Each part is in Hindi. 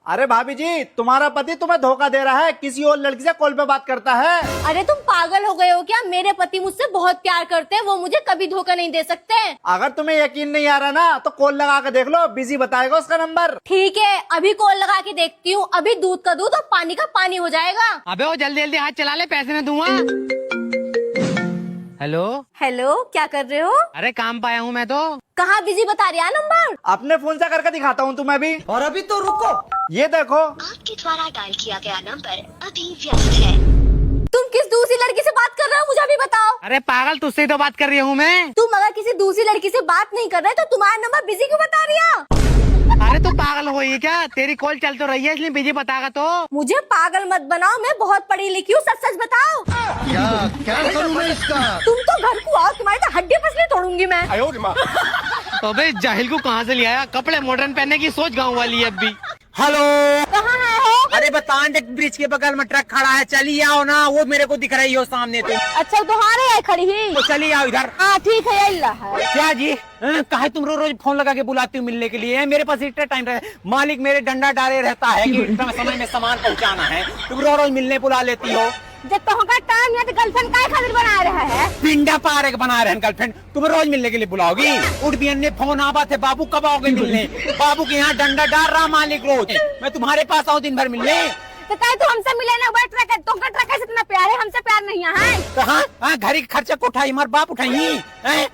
अरे भाभी जी, तुम्हारा पति तुम्हें धोखा दे रहा है, किसी और लड़की से कॉल पे बात करता है। अरे तुम पागल हो गए हो क्या? मेरे पति मुझसे बहुत प्यार करते हैं, वो मुझे कभी धोखा नहीं दे सकते। अगर तुम्हें यकीन नहीं आ रहा ना तो कॉल लगा के देख लो, बिजी बताएगा उसका नंबर। ठीक है, अभी कॉल लगा के देखती हूँ। अभी दूध का दूध और पानी का पानी हो जाएगा। अबे वो जल्दी जल्दी हाथ चला ले, पैसे मैं दूंगा। हेलो हेलो, क्या कर रहे हो? अरे काम पाया हूँ मैं तो। कहाँ बिजी बता रहा है नंबर? अपने फोन से करके दिखाता हूँ तुम्हें भी। और अभी तो रुको, ये देखो। आपके द्वारा डायल किया गया नंबर अभी व्यस्त है। तुम किस दूसरी लड़की से बात कर रहे हो, मुझे अभी बताओ। अरे पागल, तुझसे ही तो बात कर रही हूँ मैं। तुम अगर किसी दूसरी लड़की से बात नहीं कर रहे तो तुम्हारा नंबर बिजी क्यों बता रहा? अरे तू पागल हो गई क्या? तेरी कॉल चल तो रही है इसलिए बिजी बतागा तो। मुझे पागल मत बनाओ, मैं बहुत पढ़ी लिखी हूँ, सच सच बताओ। क्या करूँ मैं इसका? तुम तो घर को आओ, तुम्हारी तो हड्डी पसली तोड़ूंगी मैं। तो बे जाहिल को कहाँ से ले आया? कपड़े मॉडर्न पहनने की सोच गाँव वाली है अब भी। हेलो, कहाँ है हो? अरे बतान ब्रिज के बगल में ट्रक खड़ा है, चलिए आओ ना, वो मेरे को दिख रही हो सामने तुम। अच्छा तुम्हारे है खड़ी ही? तो चलिए आओ इधर। हाँ ठीक है, अल्लाह है। क्या जी, काहे तुम रोज रोज फोन लगा के बुलाती हो मिलने के लिए? मेरे पास इतना टाइम रहता है, मालिक मेरे डंडा डाले रहता है कि इतना समय में सामान पहुंचाना है, तुम रोज रोज मिलने बुला लेती हो। जब तो का टाइम है तो गर्लफ्रेंड काय खातिर बना रहा है? पिंडा पारे के बना रहे हैं गर्लफ्रेंड, तुम रोज मिलने के लिए बुलाओगी? उठ बियन ने फोन आवा थे, बाबू कब आओगे मिलने? बाबू के यहाँ डंडा डाल रहा मालिक रोज, मैं तुम्हारे पास आऊँ दिन भर मिलने? तो कहे तो हमसे मिले ना, बड़ा ट्रक है, तुमका ट्रक है, इतना प्यार है, हमसे प्यार नहीं है। कहाँ घर का खर्चा को उठाई, हमारे बाप उठाई।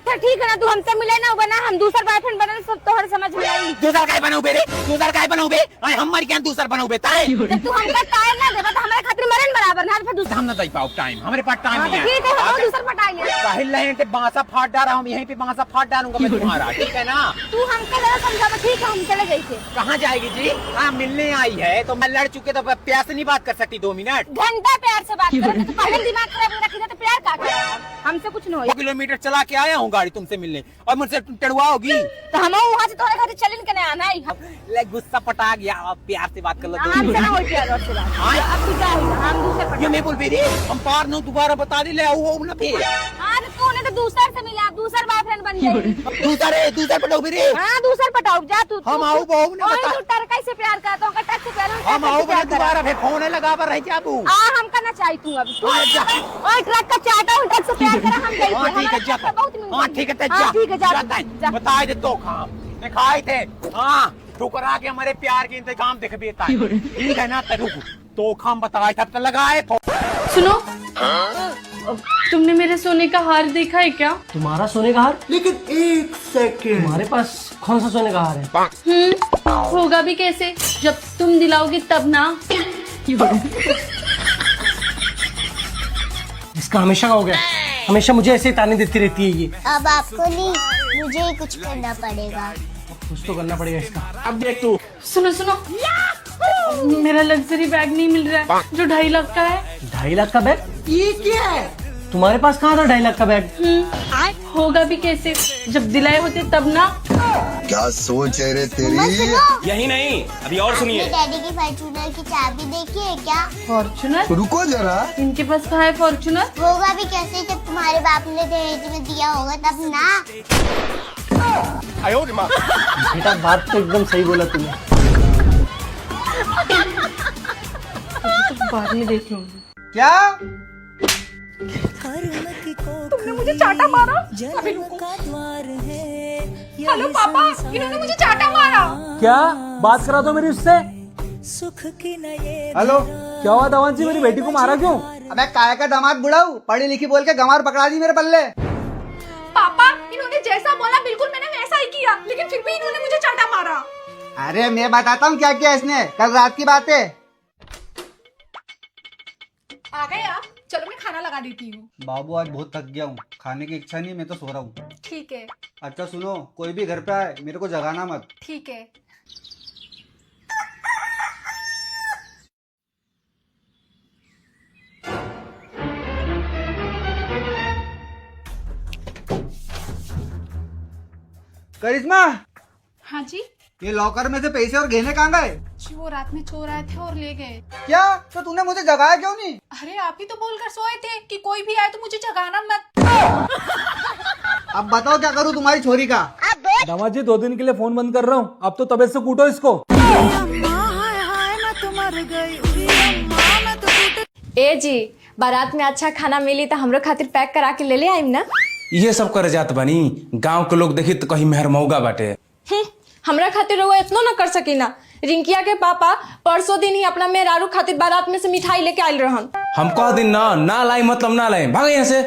तो ठीक है ना, तू हमसे मिले ना, बना हम दूसरा बॉयफ्रेंड बना, सब तोहर समझ में आई। दूसरा काय बनाऊ बे रे? दूसरा काय बनाऊ बे? हमारे क्या दूसरा बनाऊ बे? ताई जब तू हमका टाइम ना देबा तो हमारे खातिर मरन बराबर ना, फिर दूसरा हम ना दे पाओ टाइम, हमारे पास टाइम नहीं है। ठीक है, हम दूसरा पटाएंगे। काहे लहे बांसा फाड़ डाल रहा हूँ, यहीं पे बांसा फाड़ डालूंगा मैं तुम्हारा, ठीक है ना? तू हमको जरा समझा, ठीक है हम चले जाइए। कहाँ जाएगी जी? हाँ मिलने आई है तो मैं लड़ चुके तो प्यार से नहीं बात कर सकती 2 मिनट? घंटा प्यार से बात करो तो पहले दिमाग खराब रखी तो प्यार का करेगा? हमसे कुछ नहीं 2 किलोमीटर चला के आया हूँ गाड़ी तुमसे मिलने, और मुझसे टड़ुआ होगी तो हम वहाँ से तुम्हारे खातिर चलिन के नहीं आना है। गुस्सा पटा गया, अब प्यार से बात कर लो। हमसे ना हो प्यार और से बात। अब तू क्या हुआ? हम दूसरे ये नहीं बोल बेरी, हम पार न दोबारा बता दी ले आओ ना फिर। हाँ तो तूने तो दूसरा से मिला, दूसरा बॉयफ्रेंड बन जाए। दूसरा पटाओ बेरी। हाँ दूसरा पटाओ, जा तू। हम आओ बहू ने बता। तू टरकाई से प्यार करता हूँ, टच से प्यार। हम आओ बहू दोबारा फिर फोन लगा पर रह जाबू। हम करना चाहिए तू अभी। और ट्रक का चाटा हूँ, ट्रक से प्यार करा हम गए। हाँ ठीक है जा, हाँ ठीक है जा, ठीक है जा। बताए दे तो खाम खाए थे। हाँ ठुकरा के हमारे प्यार के इंतजाम दिख बेता, ठीक है ना? तरुक तो खाम बताए तब तक लगाए। सुनो, तुमने मेरे सोने का हार देखा है क्या? तुम्हारा सोने का हार? लेकिन एक सेकंड, तुम्हारे पास कौन सा सोने का हार है? होगा भी कैसे, जब तुम दिलाओगे तब ना। इसका हमेशा का हो गया, हमेशा मुझे ऐसे ही ताने देती रहती है ये। अब आपको नहीं, मुझे ही कुछ करना पड़ेगा। कुछ तो करना पड़ेगा इसका। अब देख तू। सुनो सुनो, मेरा लग्जरी बैग नहीं मिल रहा है जो 2.5 लाख का है। 2.5 लाख का बैग? ये क्या है? तुम्हारे पास कहाँ था 2.5 लाख का बैग? होगा भी कैसे, जब दिलाए होते तब ना। क्या सोच है रे तेरी? यही नहीं, अभी और सुनिए। डैडी की फॉर्च्यूनर की चाबी देखी है क्या? फॉर्चुनर? रुको जरा, इनके पास कहाँ है फॉर्चुनर? होगा भी कैसे, जब तुम्हारे बाप ने दहेज में दिया होगा तब ना। बेटा बात तो एकदम सही बोला तुमने। तो बाद में देख लूंगी। क्या? तुमने मुझे चाटा मारा? अभी रुको। हेलो पापा, इन्होंने मुझे चाटा मारा। क्या बात करा दो मेरी उससे? हेलो, क्या हुआ धवन जी, मेरी बेटी को मारा क्यों? अबे काय का दामाद बुढ़ाऊ, पढ़ी लिखी बोल के गंवार पकड़ा दी मेरे पल्ले। पापा इन्होंने जैसा बोला बिल्कुल मैंने वैसा ही किया, लेकिन फिर भी इन्होंने मुझे चाटा मारा। अरे मैं बताता हूँ क्या किया इसने, कल रात की बात है। आ गए आप? चलो मैं खाना लगा देती हूँ। बाबू आज बहुत थक गया हूँ, खाने की इच्छा नहीं, मैं तो सो रहा हूँ। ठीक है। अच्छा सुनो, कोई भी घर पे आए मेरे को जगाना मत। ठीक है। करिश्मा, हाँ जी। ये लॉकर में से पैसे और गहने कहाँ गए? जी वो रात में चोर आए थे और ले गए। क्या? तो तूने मुझे जगाया क्यों नहीं? अरे आप ही तो बोलकर सोए थे कि कोई भी आए तो मुझे जगाना मत। अब बताओ क्या करूँ तुम्हारी छोरी का? दामाद जी 2 दिन के लिए फोन बंद कर रहा हूँ, अब तो तबीयत से कूटो इसको। ए जी, बारात में अच्छा खाना मिली तो हमरो खातिर पैक करा के ले आइम ना। ये सब कर जात बनी, गांव के लोग देखी तो कहीं मेहर मौगा बाटे। हमरा खातिर रउआ इतना ना कर सकी ना। रिंकिया के पापा परसों दिन ही अपना मेहरारू खातिर बारात में से मिठाई लेके आयल रहन। हम कह दिन ना लाई मतलब ना लाई, भाग यहाँ से।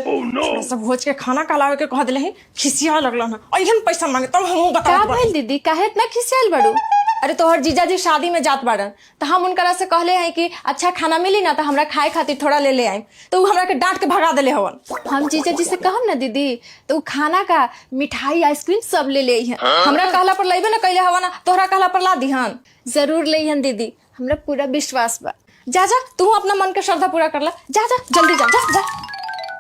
सब भोज के खाना खिलावे के कह दिले, खिसिया लगल ना। अइहन पैसा मांगे तब हम बता। का भइल दीदी, काहे इतना खिसियाल बड़ू? अरे तोहर जीजा जी शादी में जात बाड़न तो हम उनकरा से कहले हैं कि अच्छा खाना मिली ना तो हमरा खाए खातिर थोड़ा ले आइम, तो हमरा के डांट के भगा देले हवन। हम जीजा जी से कहम ना दीदी तो खाना का मिठाई आइसक्रीम सब ले हैं। हमरा कहला पर लेबे ना कैले हवन, तोहरा कहला पर ला दिहन। जरूर लेहन दीदी, हमरा पूरा विश्वास बा। जा जा तू अपना मन के श्रद्धा पूरा कर ला, जा जा जल्दी जा जा, जा।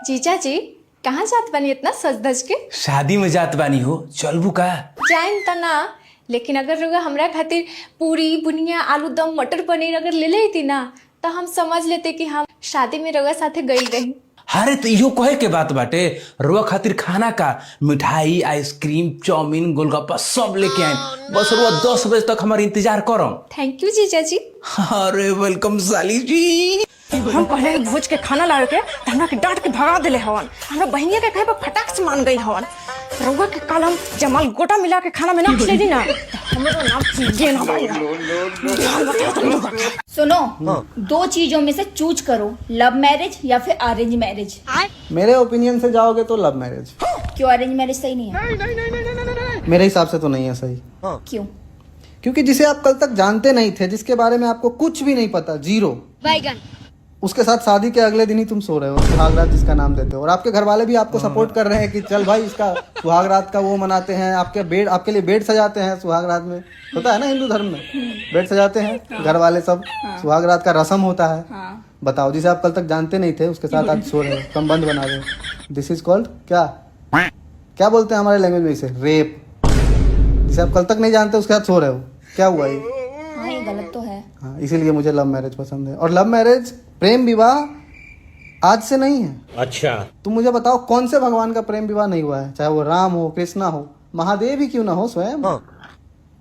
जीजा जी कहाँ जात बानी इतना सज धज के? शादी में जात बानी हो, चलबू का? जाइन त ना, लेकिन अगर रउआ हमरा खातिर पूरी बुनिया आलू दम मटर पनीर अगर ले लेती ना तो हम समझ लेते कि हम शादी में रउआ साथे गई रही। अरे तो इहो कहे के बात बाटे, रुआ खातिर खाना का मिठाई आइसक्रीम चाउमीन गोलगप्पा सब लेके आए, बस रुआ 10 बजे तक हमारे इंतजार करम। थैंक यू जीजा जी। अरे वेलकम साली जी। हम पहले भोज के खाना लावे के हमरा के डांट के भगा देले हवन। हमरा बहनिया के कहे पर फटाक से मान गई हवन। रउआ के कलम जमाल गोटा मिला के खाना में ना खिलेली ना, हमरो नाम सीजे ना भाई। सुनो, 2 चीजों में से चूज करो, लव मैरिज या फिर अरेंज मैरिज। मेरे ओपिनियन से जाओगे तो लव मैरिज। क्यों अरेंज मैरिज सही नहीं है? मेरे हिसाब से तो नहीं है सही। क्यों? क्योंकि जिसे आप कल तक जानते नहीं थे, जिसके बारे में आपको कुछ भी नहीं पता, जीरो, उसके साथ शादी के अगले दिन ही तुम सो रहे हो, सुहागरात जिसका नाम देते हो, और आपके घर वाले भी आपको सपोर्ट कर रहे हैं कि चल भाई इसका सुहागरात का वो मनाते हैं, आपके लिए बेड सजाते हैं। सुहागरात में होता है ना, हिंदू धर्म में बेड सजाते हैं घर वाले सब। सुहागरात का रस्म होता है। बताओ, जिसे आप कल तक जानते नहीं थे उसके साथ आज सो रहे हो, संबंध बना रहे हो। दिस इज कॉल्ड क्या बोलते हैं हमारे लैंग्वेज में इसे? रेप। जिसे आप कल तक नहीं जानते उसके साथ सो रहे हो, क्या हुआ ये? हाँ, ये गलत तो है। हाँ, इसीलिए मुझे लव मैरिज पसंद है। और लव मैरिज प्रेम विवाह आज से नहीं है। अच्छा, तुम मुझे बताओ कौन से भगवान का प्रेम विवाह नहीं हुआ है? चाहे वो राम हो, कृष्णा हो, महादेव ही क्यों ना हो स्वयं,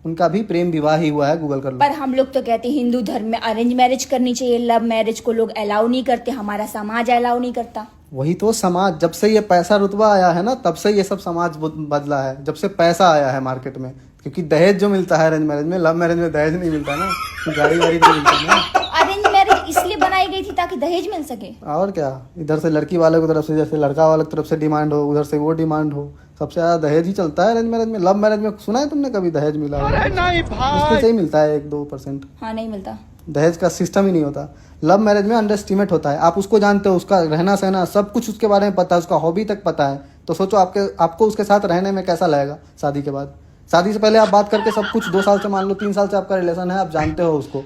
उनका भी प्रेम विवाह ही हुआ है। गूगल कर लो। पर हम लोग तो कहते हैं हिंदू धर्म में अरेंज मैरिज करनी चाहिए, लव मैरिज को लोग अलाउ नहीं करते, हमारा समाज अलाउ नहीं करता। वही तो समाज, जब से ये पैसा रुतबा आया है ना तब से ये सब समाज बदला है, जब से पैसा आया है मार्केट में। क्योंकि दहेज जो मिलता है अरेंज मैरिज में, लव मैरिज में दहेज नहीं मिलता ना, गाड़ी वाड़ी नहीं मिलती ना। अरेंज मैरिज इसलिए बनाई गई थी ताकि दहेज मिल सके। और क्या, इधर से लड़की वाले की तरफ से, जैसे लड़का वाले की तरफ से डिमांड हो, उधर से वो डिमांड हो। सबसे ज्यादा दहेज ही चलता है अरेंज मैरिज में। लव मैरिज में सुना है तुमने कभी दहेज मिला? मुश्किल से ही मिलता है 1-2%। हाँ, नहीं मिलता। दहेज का सिस्टम ही नहीं होता। लव मैरिज में अंडर एस्टिमेट होता है, आप उसको जानते हो, उसका रहना सहना सब कुछ उसके बारे में पता है, उसका हॉबी तक पता है। तो सोचो आपको उसके साथ रहने में कैसा लगेगा शादी के बाद। शादी से पहले आप बात करके सब कुछ 2 साल से, मान लो 3 साल से आपका रिलेशन है, आप जानते हो उसको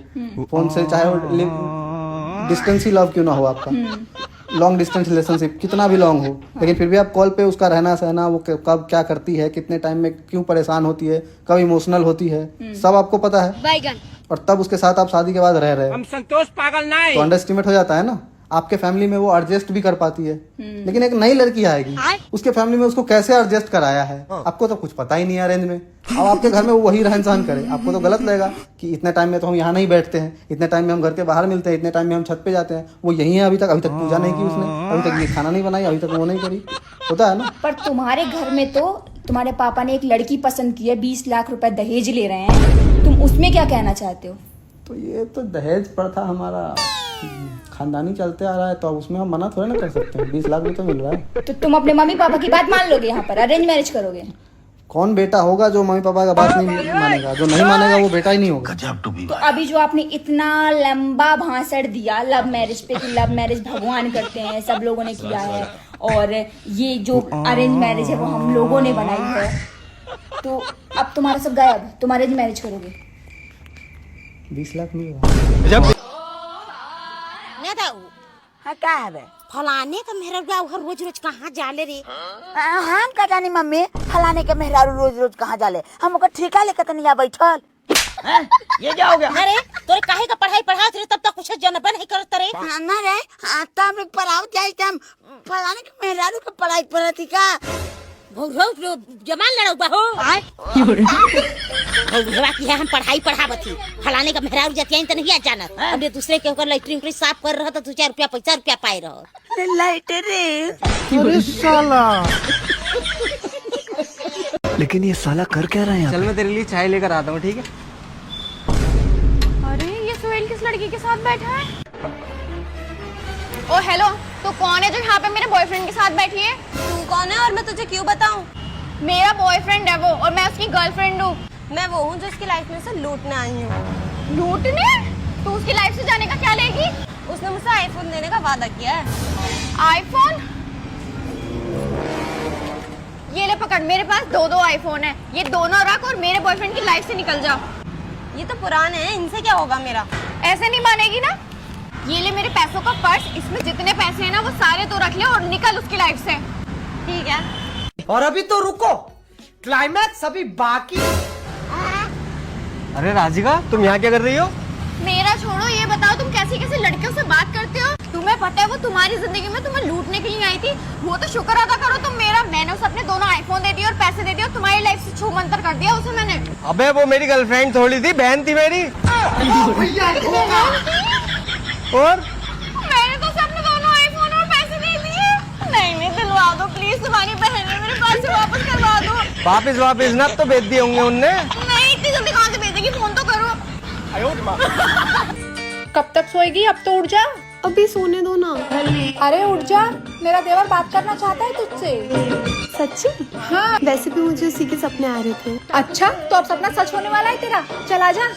फोन से, चाहे वो डिस्टेंस ही लव क्यों ना हो आपका, लॉन्ग डिस्टेंस रिलेशनशिप कितना भी लॉन्ग हो, लेकिन फिर भी आप कॉल पे उसका रहना सहना, वो कब क्या करती है, कितने टाइम में क्यों परेशान होती है, कब इमोशनल होती है, सब आपको पता है। और तब उसके साथ आप शादी के बाद रह रहे हो, हम संतोष पागल नहीं, तो अंडर एस्टिमेट हो जाता है ना। आपके फैमिली में वो एडजस्ट भी कर पाती है, लेकिन एक नई लड़की आएगी, उसके फैमिली में उसको कैसे एडजस्ट कराया है आपको तो कुछ पता ही नहीं है अरेंज में। अब आपके घर में वो वही रहन सहन करे, आपको तो गलत लगेगा कि इतने टाइम में तो हम यहाँ नहीं बैठते हैं, इतने टाइम में हम घर के बाहर मिलते हैं, इतने टाइम में हम छत पे जाते हैं। वो यही है अभी तक पूजा नहीं की उसने, अभी तक ये खाना नहीं बनाई, अभी तक वो नहीं करी, होता है ना। पर तुम्हारे घर में तो तुम्हारे पापा ने एक लड़की पसंद की है, 20 लाख रुपए दहेज ले रहे हैं, तुम उसमें क्या कहना चाहते हो? तो ये तो दहेज प्रथा हमारा खानदानी चलते आ रहा है, तो अब उसमें हम मना थोड़ा ना कर सकते हैं। 20 लाख भी तो मिल रहा है। तो तुम अपने मम्मी पापा की बात मान लोगे, यहाँ पर अरेंज मैरिज करोगे? कौन बेटा होगा जो मम्मी पापा का बात नहीं मानेगा? जो नहीं मानेगा वो बेटा ही नहीं होगा। तो अभी जो आपने इतना लंबा भाषण दिया लव मैरिज पे कि लव मैरिज भगवान करते हैं, सब लोगों ने किया है, और ये जो अरेंज मैरिज है वो हम लोगों ने बनाई है, तो अब तुम्हारा सब गायब, तुम अरेंज मैरिज करोगे? 20 लाख मिल रहा है। हाँ, क्या है फलाने का मेहरारू रोज रोज कहाँ जाले रे? हम का जानी मम्मी, फलाने के मेहरारू रोज रोज कहाँ जाले, हम ओकर ठेका लेकर तनी यहाँ बैठल। ये क्या हो गया? अरे तोरे काहे का पढ़ाई पढ़ात रे, तब तक कुछ जनबे नहीं करत रे। ना रे, तब पढ़ाओ जाए, हम फलाने के मेहरारू के पढ़ाई पढ़ती का। जमान लड़ो बहो की है हम पढ़ा बथी फलाने का मेहरारू जतियाइन तो नहीं अचानक अब दूसरे के होकर लैट्रिन साफ कर रहा तो 2-4 रुपया 5 रुपया पाए रहो लाइटर रे। अरे साला, लेकिन ये साला कर क्या रहा है? चल मैं तेरे लिए चाय लेकर आता हूँ, ठीक है? अरे ये सोहेल किस लड़की के साथ बैठा है? ओ हेलो, तो कौन है जो यहाँ पे मेरे बॉयफ्रेंड के साथ बैठी है? तू कौन है और मैं तुझे क्यों बताऊं? मेरा बॉयफ्रेंड है वो और मैं उसकी गर्लफ्रेंड हूँ। मैं वो हूँ जो इसकी लाइफ में से लूटने आई हूँ। लूटने? तू उसकी लाइफ से जाने का क्या लेगी? उसने मुझसे आईफोन देने का वादा किया है। आईफोन? ये ले पकड़, मेरे पास 2 आईफोन है, ये दोनों रख और मेरे बॉयफ्रेंड की लाइफ से निकल जा। ये तो पुराने हैं, इनसे क्या होगा मेरा? ऐसे नहीं मानेगी ना? ये ले मेरे पैसों का पर्स, इसमें जितने पैसे हैं ना वो सारे तो रख ले और निकल उसकी लाइफ से। ठीक है। और अभी तो रुको, क्लाइमैक्स अभी बाकी। अरे राधिका, तुम यहाँ क्या कर रही हो? मेरा छोड़ो, ये बताओ तुम कैसी कैसी लड़कियों से बात करते हो? तुम्हें पता है वो तुम्हारी जिंदगी में तुम्हें लूटने के लिए आई थी, वो तो शुक्र अदा करो तुम मेरा। मैंने उसे अपने 2 आईफोन दे दिए और पैसे दे दिए और तुम्हारी लाइफ से छू मंतर कर दिया उसे मैंने। अबे वो मेरी गर्लफ्रेंड थोड़ी थी, बहन थी मेरी। और मैंने तो उसे अपने 2 आईफोन और पैसे दे दिए। नहीं दिलवा दो प्लीज, तुम्हारी बहन है, मेरे पैसे वापस करवा दो। वापिस ना तो भेज दिए होंगे उनने। नहीं, इतनी जल्दी कहाँ से भेजेगी? फोन तो करो। कब तक सोएगी? अब तो उठ जा। अभी सोने दो ना। अरे उठ जा, मेरा देवर बात करना चाहता है तुझसे। सच्ची? हाँ। वैसे भी मुझे उसी के सपने आ रहे थे। अच्छा, तो अब सपना सच होने वाला है तेरा। चल आजा।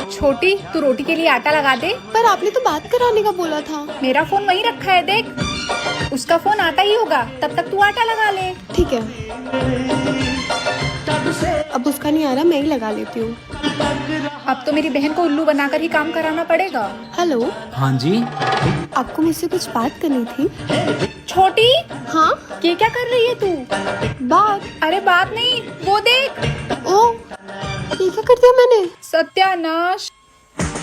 छोटी, तू रोटी के लिए आटा लगा दे। पर आपने तो बात कराने का बोला था। मेरा फोन वहीं रखा है, देख। उसका फोन आता ही होगा, तब तक तू आटा लगा ले। ठीक है, अब उसका नहीं आ रहा, मैं ही लगा लेती हूँ। अब तो मेरी बहन को उल्लू बनाकर ही काम कराना पड़ेगा। हेलो। हाँ जी। आपको मुझसे कुछ बात करनी थी। छोटी। हाँ। ये क्या कर रही है तू? बात? अरे बात नहीं, वो देख। ओ, ये क्या कर दिया मैंने? सत्यानाश,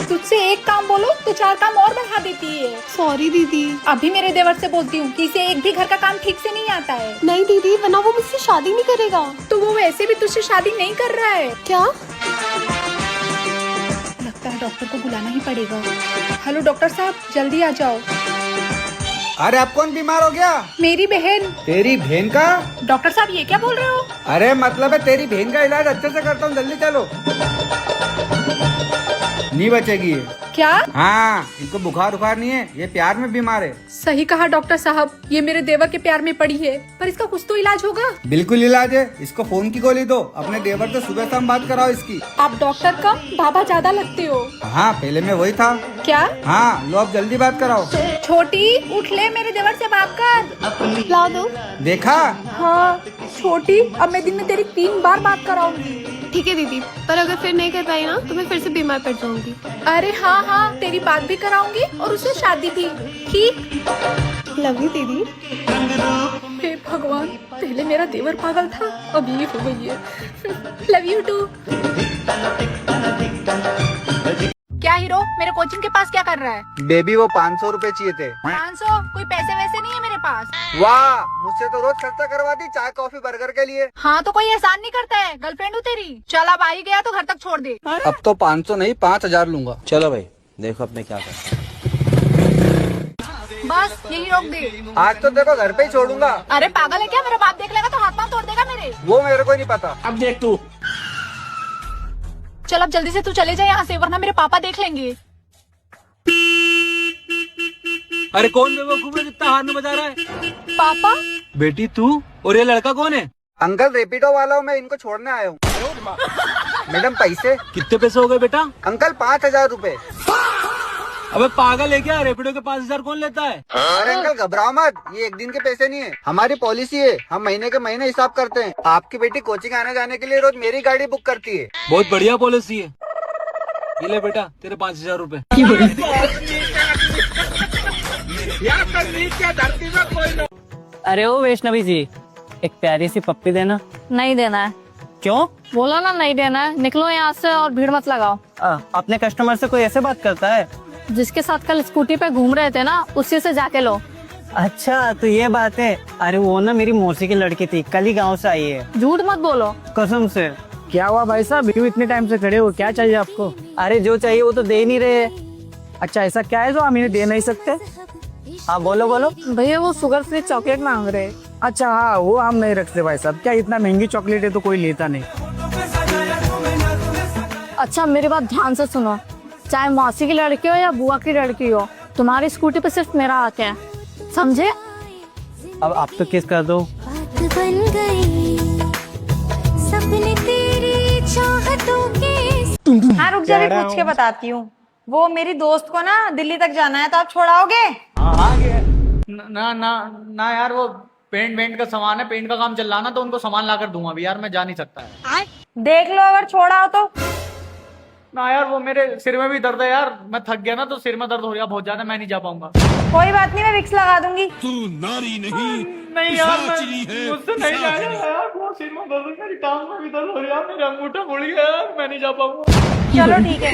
तुझसे एक काम बोलो तो 4 काम और बढ़ा देती है। सॉरी दीदी। अभी मेरे देवर से बोलती हूँ कि इसे एक भी घर का काम ठीक से नहीं आता है। नहीं दीदी, वरना वो मुझसे शादी नहीं करेगा। तो वो वैसे भी तुझसे शादी नहीं कर रहा है। क्या? लगता है डॉक्टर को बुलाना ही पड़ेगा। हेलो डॉक्टर साहब, जल्दी आ जाओ। अरे अब कौन बीमार हो गया? मेरी बहन। तेरी बहन का? डॉक्टर साहब ये क्या बोल रहे हो? अरे मतलब है तेरी बहन का इलाज अच्छे से करता हूँ, जल्दी चलो। नहीं बचेगी ये। क्या? हाँ, इनको बुखार नहीं है, ये प्यार में बीमार है। सही कहा डॉक्टर साहब, ये मेरे देवर के प्यार में पड़ी है, पर इसका कुछ तो इलाज होगा। बिल्कुल इलाज है, इसको फोन की गोली दो, अपने देवर से सुबह शाम बात कराओ इसकी। आप डॉक्टर कम बाबा ज्यादा लगते हो। हाँ, पहले मैं वही था। क्या? हाँ, लो अब जल्दी बात कराओ। छोटी, उठ ले, मेरे देवर से बात कर। ला दो। देखा? हाँ छोटी, अब मैं दिन में तेरी 3 बार बात कराऊंगी। ठीक है दीदी, पर अगर फिर नहीं कर पाई ना तो मैं फिर से बीमार पड़ जाऊंगी। अरे हाँ हाँ, तेरी बात भी कराऊंगी और उससे शादी भी। ठीक? लव यू दीदी। हे भगवान, पहले मेरा देवर पागल था, अब ये हो गई है। Love you too. क्या हीरो, मेरे कोचिंग के पास क्या कर रहा है? बेबी वो 500 रुपए चाहिए थे। 500? कोई पैसे वैसे नहीं है मेरे पास। वाह, मुझसे तो रोज खर्चा करवाती चाय कॉफी बर्गर के लिए। हाँ तो कोई एहसान नहीं करता है, गर्लफ्रेंड हूँ तेरी। चल अब आ ही गया तो घर तक छोड़ दे। अब तो 500 नहीं 5000 लूंगा। चलो भाई, देखो अब मैं क्या करता हूँ। बस यही रोक दे। आज तो देखो घर पे ही छोड़ूंगा। अरे पागल है क्या, मेरा बाप देख लेगा तो हाथ पांव तोड़ देगा मेरे। वो मेरे को नहीं पता। अब देख तू। चल अब जल्दी से तू चले जा यहाँ से, वरना मेरे पापा देख लेंगे। अरे कौन बेवकूफ है जितना हाथ में बजा रहा है? पापा? बेटी तू, और ये लड़का कौन है? अंकल रेपिडो वाला हूँ मैं, इनको छोड़ने आया हूँ। मैडम पैसे? कितने पैसे हो गए बेटा? अंकल 5000 रुपए। अबे पागल है क्या, रेपिडो के 5000 कौन लेता है? अरे अंकल घबराओ मत, ये एक दिन के पैसे नहीं है, हमारी पॉलिसी है, हम महीने के महीने हिसाब करते हैं। आपकी बेटी कोचिंग आने जाने के लिए रोज मेरी गाड़ी बुक करती है। बहुत बढ़िया पॉलिसी है। ये ले बेटा तेरे 5000 रुपए। अरे ओ वैष्णवी जी, एक प्यारी सी पप्पी देना। नहीं देना है। क्यों? बोला ना नहीं देना है, निकलो यहाँ से और भीड़ मत लगाओ। अपने कस्टमर से कोई ऐसे बात करता है? जिसके साथ कल स्कूटी पे घूम रहे थे ना, उसी से जाके लो। अच्छा तो ये बात है। अरे वो ना मेरी मौसी की लड़की थी, कल ही गाँव से आई है। झूठ मत बोलो। कसम से। क्या हुआ भाई साहब, क्यों इतने टाइम से खड़े हो, क्या चाहिए आपको? अरे जो चाहिए वो तो दे नहीं रहे। अच्छा ऐसा क्या है जो हम इन्हें दे नहीं सकते? हाँ बोलो बोलो। भैया वो शुगर फ्री चॉकलेट मांग रहे। अच्छा हाँ, वो हम नहीं रखते भाई साहब। क्या इतना महंगी चॉकलेट है तो कोई लेता नहीं। अच्छा मेरी बात ध्यान से सुनो, चाहे मौसी की लड़की हो या बुआ की लड़की हो, तुम्हारी स्कूटी पे सिर्फ मेरा हक है, समझे? अब आप तो किस कर दो। हाँ रुक जा, अभी पूछ के बताती हूँ। वो मेरी दोस्त को ना दिल्ली तक जाना है, तो आप छोड़ाओगे? ना ना ना यार, वो पेंट का सामान है, पेंट का काम चल रहा ना, तो उनको सामान ला कर दूंगा अभी यार, मैं जा नहीं सकता है। देख लो अगर छोड़ाओ तो। ना यार, वो मेरे सिर में भी दर्द है यार, मैं थक गया ना, तो सिर में दर्द हो रहा बहुत ज्यादा, मैं नहीं जा पाऊंगा। कोई बात नहीं, मैं विक्स लगा दूंगी। तू नारी नहीं यार, मुझसे नहीं जाएगा यार, बहुत सिर में दर्द है, मेरी टांग में भी दर्द हो रहा है, मेरा अंगूठा मुड़ गया यार, मैं नहीं जा पाऊंगा। चलो ठीक है।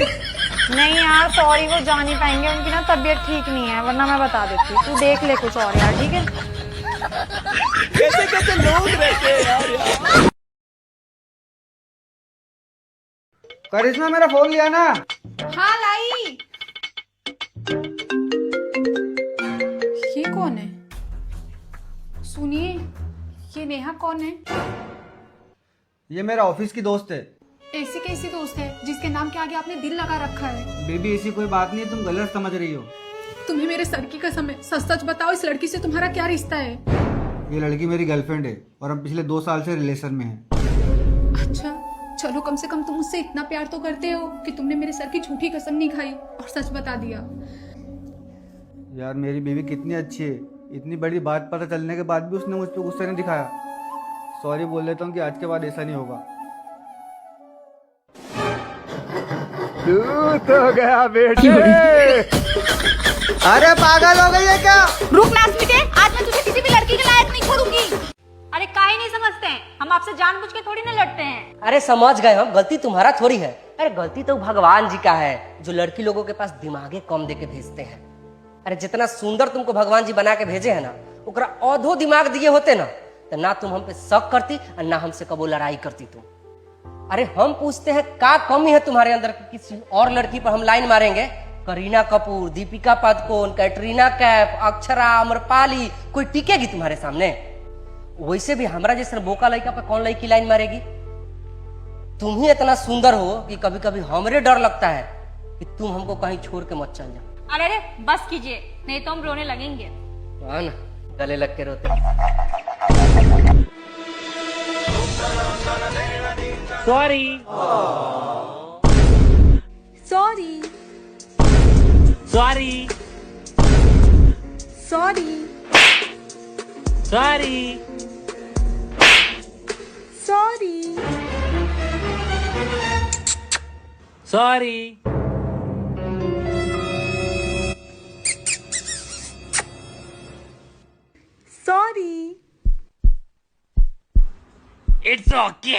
नहीं यार सॉरी, वो जा नहीं पाएंगे, उनकी ना तबीयत ठीक नहीं है, वरना मैं बता देती। तू देख ले कुछ और यार, ठीक है? कैसे कैसे लोग रहते हैं यार। करिश्मा मेरा फोन लिया ना? हाँ लाई। ये कौन है? सुनिए, ये नेहा कौन है? ये मेरा ऑफिस की दोस्त है। ऐसी कैसी दोस्त है जिसके नाम के आगे आपने दिल लगा रखा है? बेबी ऐसी कोई बात नहीं है, तुम गलत समझ रही हो। तुम्हें मेरे सर की कसम है, सच सच बताओ, इस लड़की से तुम्हारा क्या रिश्ता है? ये लड़की मेरी गर्लफ्रेंड है और हम पिछले 2 साल से रिलेशन में है। अच्छा चलो, कम से कम तुम मुझसे इतना प्यार तो करते हो कि तुमने मेरे सर की झूठी कसम नहीं खाई और सच बता दिया। यार मेरी बेबी कितनी अच्छी है, इतनी बड़ी बात पता चलने के बाद भी उसने मुझ पर गुस्सा नहीं दिखाया। सॉरी बोल लेता हूँ कि आज के बाद ऐसा नहीं होगा। तो गया बेटे। अरे पागल हो गई है क्या? रुक ना स्वीटे, आज मैं तुझे किसी भी लड़की के लायक नहीं छोड़ूंगी। अरे काहे नहीं समझते हैं, हम आपसे जानबूझ के थोड़ी ना लड़ते हैं। अरे समझ गए हम, गलती तुम्हारा थोड़ी है। अरे गलती तो भगवान जी का है, जो लड़की लोगों के पास दिमागे कम दे के भेजते हैं। अरे जितना सुंदर तुमको भगवान जी बना के भेजे है ना, ओकरा औधो दिमाग दिए होते ना, तो ना तुम हम पे शक करती और ना हमसे कबो लड़ाई करती तुम। अरे हम पूछते हैं क्या कमी है तुम्हारे अंदर कि किसी और लड़की पर हम लाइन मारेंगे? करीना कपूर, दीपिका पादुकोण, कैटरीना कैफ, अक्षरा, अमरपाली, कोई टिकेगी तुम्हारे सामने? वैसे भी हमारा जैसे बोका लड़का पे कौन लड़की लाइन मारेगी? तुम ही इतना सुंदर हो कि कभी कभी हमरे डर लगता है कि तुम हमको कहीं छोड़ के मत चल जाओ। अरे बस कीजिए, नहीं तो हम रोने लगेंगे। हाँ ना, गले लग के रोते। Sorry sorry sorry sorry sorry sorry sorry sorry. It's okay.